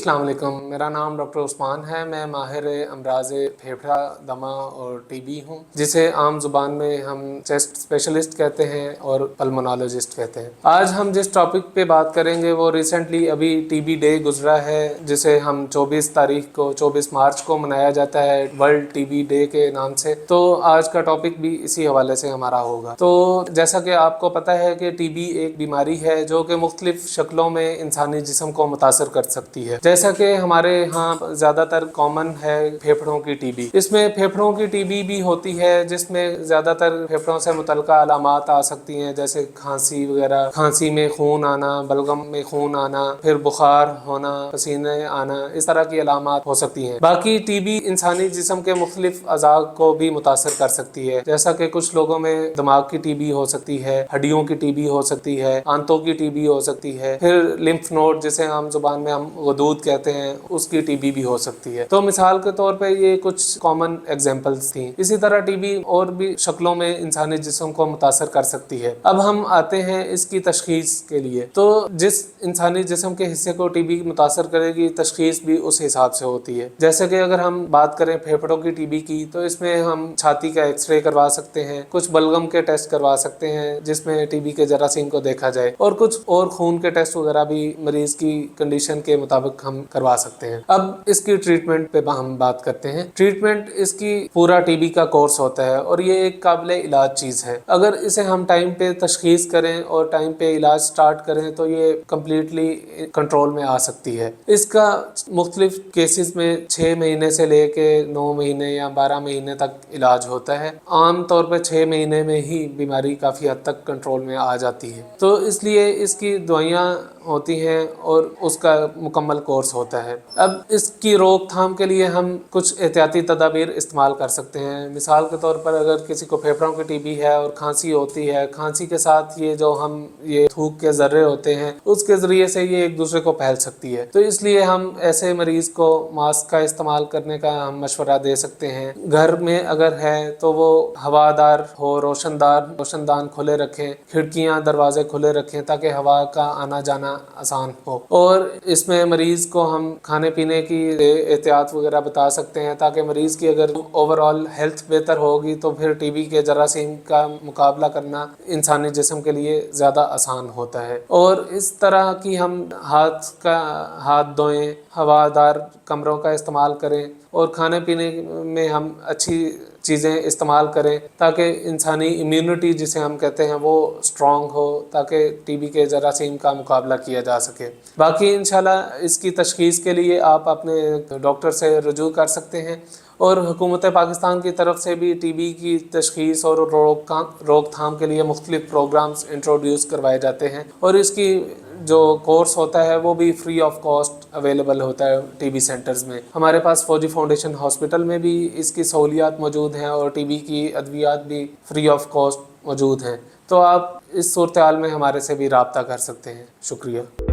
अस्सलाम वालेकुम, मेरा नाम डॉक्टर उस्मान है। मैं माहिर अमराज़ फेफड़ा, दमा और टीबी हूँ, जिसे आम ज़ुबान में हम चेस्ट स्पेशलिस्ट कहते हैं और पल्मोनोलॉजिस्ट कहते हैं। आज हम जिस टॉपिक पे बात करेंगे वो रिसेंटली अभी टीबी डे गुजरा है, जिसे हम 24 मार्च को मनाया जाता है वर्ल्ड टीबी डे के नाम से। तो आज का टॉपिक भी इसी हवाले से हमारा होगा। तो जैसा कि आपको पता है कि टीबी एक बीमारी है जो कि मुख्तलिफ शक्लों में इंसानी जिस्म को मुतासर कर सकती है। जैसा कि हमारे यहाँ ज़्यादातर कॉमन है फेफड़ों की टीबी। इसमें फेफड़ों की टीबी भी होती है जिसमें ज़्यादातर फेफड़ों से मुतल्लिक़ अलामात आ सकती हैं, जैसे खांसी वगैरह, खांसी में खून आना, बलगम में खून आना, फिर बुखार होना, पसीने आना, इस तरह की अलामात हो सकती हैं। बाकी टीबी इंसानी जिस्म के मुख्तलिफ अज़ा को भी मुतासर कर सकती है, जैसा कि कुछ लोगों में दिमाग की टीबी हो सकती है, हड्डियों की टीबी हो सकती है, आंतों की टीबी हो सकती है, फिर लिम्फ नोड जिसे आम जुबान में हम गदूद कहते हैं उसकी टीबी भी हो सकती है। तो मिसाल के तौर पे ये कुछ कॉमन एग्जांपल्स थी। इसी तरह टीबी और भी शक्लों में इंसानी जिस्म को मुतासर कर सकती है। अब हम आते हैं इसकी तशखीस के लिए। तो जिस इंसानी जिस्म के हिस्से को टीबी मुतासर करेगी, तशखीस भी उस हिसाब से होती है। जैसे कि अगर हम बात करें फेफड़ों की टीबी की, तो इसमें हम छाती का एक्सरे करवा सकते हैं, कुछ बलगम के टेस्ट करवा सकते हैं जिसमें टीबी के जरासीम को देखा जाए, और कुछ और खून के टेस्ट वगैरह भी मरीज की कंडीशन के मुताबिक हम करवा सकते हैं। अब इसकी ट्रीटमेंट पे हम बात करते हैं। ट्रीटमेंट इसकी पूरा टीबी का कोर्स होता है और ये एक काबिल इलाज चीज़ है। अगर इसे हम टाइम पे तशखीस करें और टाइम पे इलाज स्टार्ट करें तो ये कम्प्लीटली कंट्रोल में आ सकती है। इसका मुख्तलिफ केसेस में 6 महीने से लेके 9 महीने या 12 महीने तक इलाज होता है। आम तौर पर 6 महीने में ही बीमारी काफ़ी हद तक कंट्रोल में आ जाती है। तो इसलिए इसकी दवाइयाँ होती हैं और उसका मुकम्मल कोर्स होता है। अब इसकी रोकथाम के लिए हम कुछ एहतियाती तदाबीर इस्तेमाल कर सकते हैं। मिसाल के तौर पर अगर किसी को फेफड़ों की टीबी है और खांसी होती है, खांसी के साथ ये जो हम ये थूक के ज़र्रे होते हैं उसके ज़रिए से ये एक दूसरे को फैल सकती है। तो इसलिए हम ऐसे मरीज़ को मास्क का इस्तेमाल करने का हम मशवरा दे सकते हैं। घर में अगर है तो वो हवादार हो, रोशनदान खुले रखें, खिड़कियाँ दरवाजे खुले रखें ताकि हवा का आना जाना आसान हो। और इसमें मरीज़ को हम खाने पीने की एहतियात वगैरह बता सकते हैं ताकि मरीज़ की अगर ओवरऑल हेल्थ बेहतर होगी तो फिर टीबी के जरासीम का मुकाबला करना इंसानी जिस्म के लिए ज़्यादा आसान होता है। और इस तरह की हम हाथ धोएं, हवादार कमरों का इस्तेमाल करें और खाने पीने में हम अच्छी चीज़ें इस्तेमाल करें ताकि इंसानी इम्यूनिटी जिसे हम कहते हैं वो स्ट्रॉन्ग हो, ताकि टीबी के जरासीम का मुकाबला किया जा सके। बाकी इंशाल्लाह इसकी तशखीस के लिए आप अपने डॉक्टर से रुजू कर सकते हैं और हुकूमत पाकिस्तान की तरफ से भी टीबी की तशखीस और रोकथाम के लिए मुख्तलिफ प्रोग्राम्स इंट्रोड्यूस करवाए जाते हैं और इसकी जो कोर्स होता है वो भी फ्री ऑफ कॉस्ट अवेलेबल होता है टीबी सेंटर्स में। हमारे पास फौजी फाउंडेशन हॉस्पिटल में भी इसकी सहूलियात मौजूद हैं और टीबी की अद्वियात भी फ्री ऑफ कॉस्ट मौजूद हैं। तो आप इस सूरत हाल में हमारे से भी रब्ता कर सकते हैं। शुक्रिया।